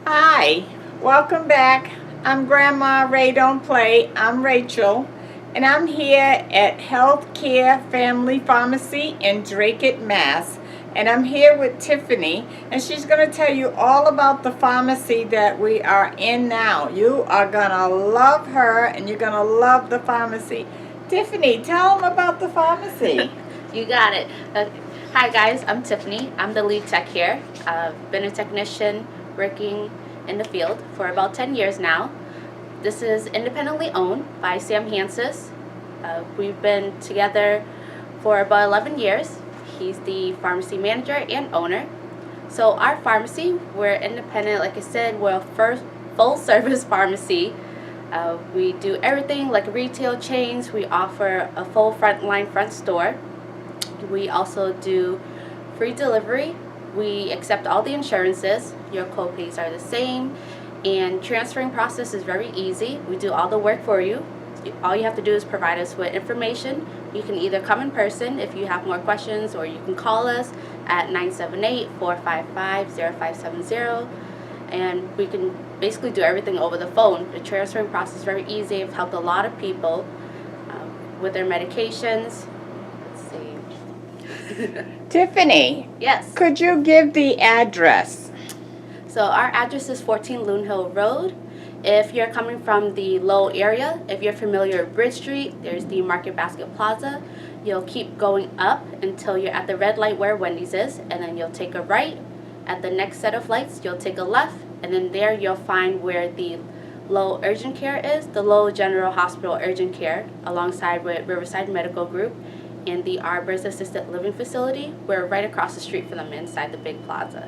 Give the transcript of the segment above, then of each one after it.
Hi, welcome back. I'm Grandma Ray Don't Play. I'm Rachel, and I'm here at Healthcare Family Pharmacy in Dracut, Mass. And I'm here with Tiffany, and she's going to tell you all about the pharmacy that we are in now. You are going to love her, and you're going to love the pharmacy. Tiffany, tell them about the pharmacy. You got it. Hi guys, I'm Tiffany. I'm the lead tech here. I've been a technician working in the field for about 10 years now. This is independently owned by Sam Hansis. We've been together for about 11 years. He's the pharmacy manager and owner. So our pharmacy, we're independent, like I said, we're a first full service pharmacy. We do everything like retail chains. We offer a full front store. We also do free delivery. We accept all the insurances. Your co-pays are the same, and transferring process is very easy. We do all the work for you. All you have to do is provide us with information. You can either come in person if you have more questions, or you can call us at 978-455-0570, and we can basically do everything over the phone. The transferring process is very easy. It's helped a lot of people with their medications. Tiffany, Yes. could you give the address? So our address is 14 Loon Hill Road. If you're coming from the Lowell area, if you're familiar with Bridge Street, there's the Market Basket Plaza. You'll keep going up until you're at the red light where Wendy's is, and then you'll take a right. At the next set of lights, you'll take a left, and then there you'll find where the Lowell Urgent Care is, the Lowell General Hospital Urgent Care, alongside with Riverside Medical Group, and the Arbors Assisted Living Facility. We're right across the street from them inside the big plaza.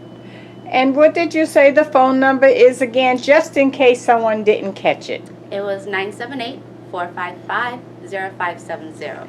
And what did you say the phone number is again, just in case someone didn't catch it? It was 978-455-0570.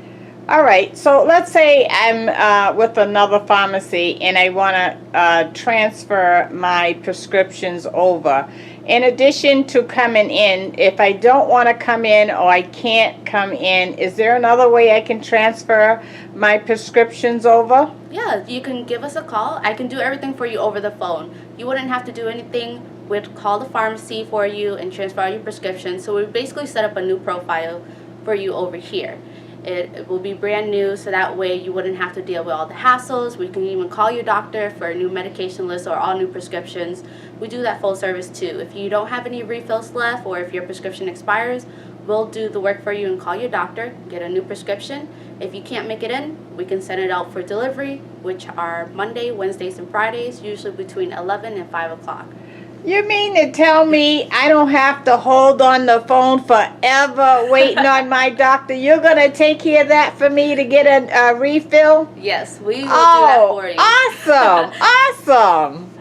All right, so let's say I'm with another pharmacy and I want to transfer my prescriptions over. In addition to coming in, if I don't want to come in or I can't come in, is there another way I can transfer my prescriptions over? Yeah, you can give us a call. I can do everything for you over the phone. You wouldn't have to do anything. We'd call the pharmacy for you and transfer all your prescriptions. So we basically set up a new profile for you over here. It will be brand new, so that way you wouldn't have to deal with all the hassles. We can even call your doctor for a new medication list or all new prescriptions. We do that full service too. If you don't have any refills left, or if your prescription expires, we'll do the work for you and call your doctor, get a new prescription. If you can't make it in, we can send it out for delivery, which are Monday, Wednesdays, and Fridays, usually between 11 and 5 o'clock. You mean to tell me I don't have to hold on the phone forever waiting on my doctor? You're going to take care of that for me to get a refill? Yes, we will do that for you. Awesome. Awesome.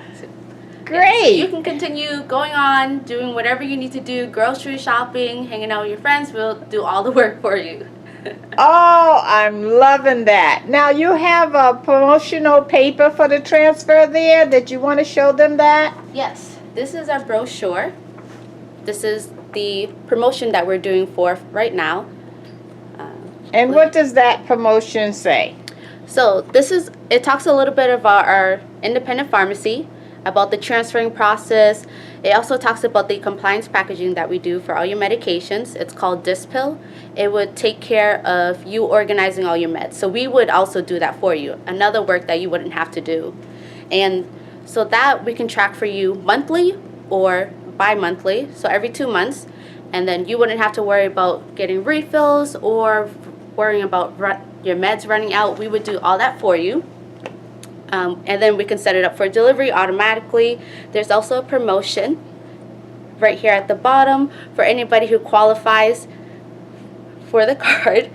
Great. So you can continue going on, doing whatever you need to do, grocery shopping, hanging out with your friends. We'll do all the work for you. Oh, I'm loving that. Now, you have a promotional paper for the transfer there. Did you want to show them that? Yes. This is our brochure. This is the promotion that we're doing for right now. And what does that promotion say? So it talks a little bit about our independent pharmacy, about the transferring process. It also talks about the compliance packaging that we do for all your medications. It's called Dispill. It would take care of you organizing all your meds. So we would also do that for you, another work that you wouldn't have to do. And so that we can track for you monthly or bi-monthly, so every 2 months. And then you wouldn't have to worry about getting refills or worrying about your meds running out. We would do all that for you. And then we can set it up for delivery automatically. There's also a promotion right here at the bottom for anybody who qualifies for the card.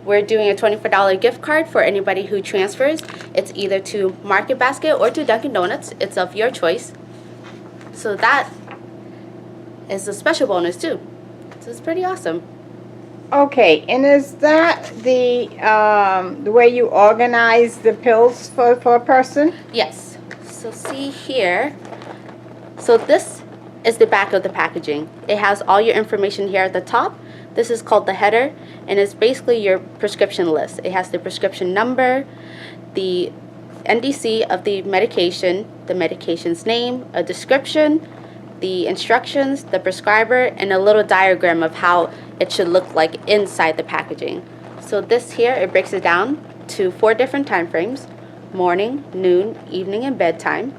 We're doing a $24 gift card for anybody who transfers. It's either to Market Basket or to Dunkin' Donuts. It's of your choice. So that is a special bonus too. So it's pretty awesome. Okay, and is that the way you organize the pills for a person? Yes. So see here. So this is the back of the packaging. It has all your information here at the top. This is called the header, and it's basically your prescription list. It has the prescription number, the NDC of the medication, the medication's name, a description, the instructions, the prescriber, and a little diagram of how it should look like inside the packaging. So this here, it breaks it down to 4 different time frames: morning, noon, evening, and bedtime.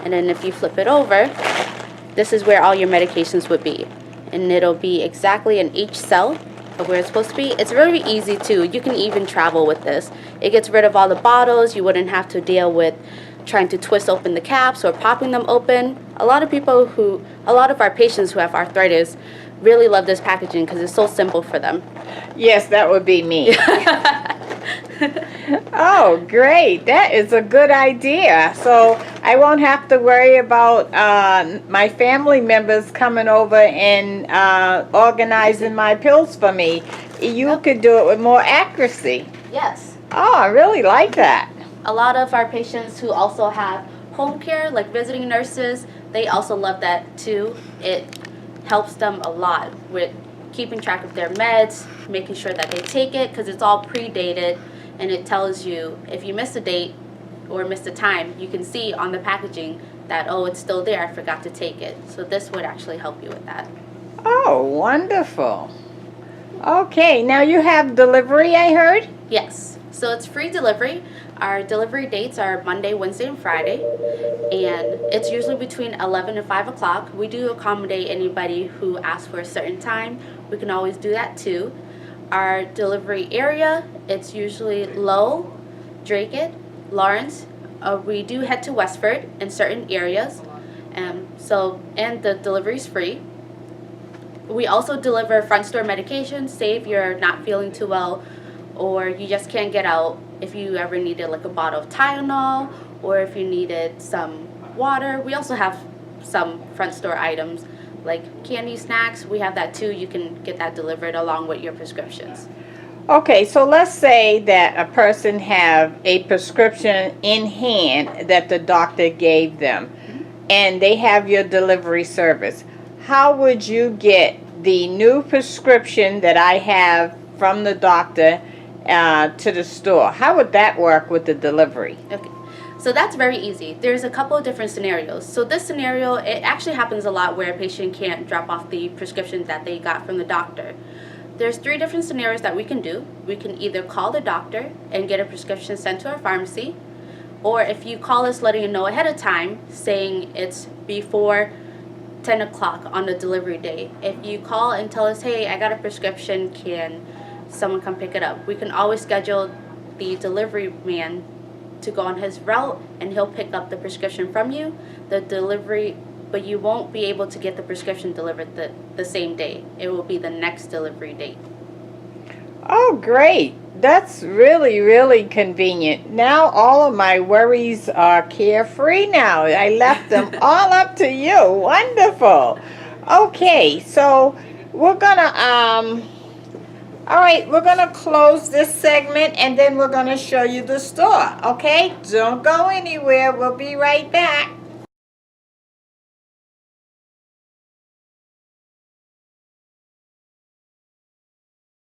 And then if you flip it over, this is where all your medications would be. And it'll be exactly in each cell of where it's supposed to be. It's very easy too. You can even travel with this. It gets rid of all the bottles. You wouldn't have to deal with trying to twist open the caps or popping them open. A lot of our patients who have arthritis really love this packaging because it's so simple for them. Yes, that would be me. Oh, great. That is a good idea. So I won't have to worry about my family members coming over and organizing my pills for me. You could do it with more accuracy. Yes. Oh, I really like that. A lot of our patients who also have home care, like visiting nurses, they also love that too. It helps them a lot with keeping track of their meds, making sure that they take it, because it's all pre-dated, and it tells you if you miss a date or miss a time, you can see on the packaging that, oh, it's still there, I forgot to take it. So this would actually help you with that. Oh, wonderful. Okay, now you have delivery, I heard? Yes, so it's free delivery. Our delivery dates are Monday, Wednesday, and Friday, and it's usually between 11 and 5 o'clock. We do accommodate anybody who asks for a certain time. We can always do that too. Our delivery area, it's usually Lowell, Drake, Lawrence. We do head to Westford in certain areas, and the delivery is free. We also deliver front store medications. Say if you're not feeling too well or you just can't get out, if you ever needed like a bottle of Tylenol or if you needed some water. We also have some front store items like candy, snacks. We have that too. You can get that delivered along with your prescriptions. Okay, so let's say that a person have a prescription in hand that the doctor gave them, and they have your delivery service. How would you get the new prescription that I have from the doctor to the store? How would that work with the delivery? Okay, so that's very easy. There's a couple of different scenarios. So this scenario, it actually happens a lot where a patient can't drop off the prescription that they got from the doctor. There's 3 different scenarios that we can do. We can either call the doctor and get a prescription sent to our pharmacy, or if you call us letting you know ahead of time, saying it's before 10 o'clock on the delivery day. If you call and tell us, hey, I got a prescription, can someone come pick it up? We can always schedule the delivery man to go on his route and he'll pick up the prescription from you. But you won't be able to get the prescription delivered the same day. It will be the next delivery date. Oh, great. That's really, really convenient. Now all of my worries are carefree now. I left them all up to you. Wonderful. Okay, so we're gonna all right, we're gonna close this segment and then we're gonna show you the store. Okay, don't go anywhere. We'll be right back.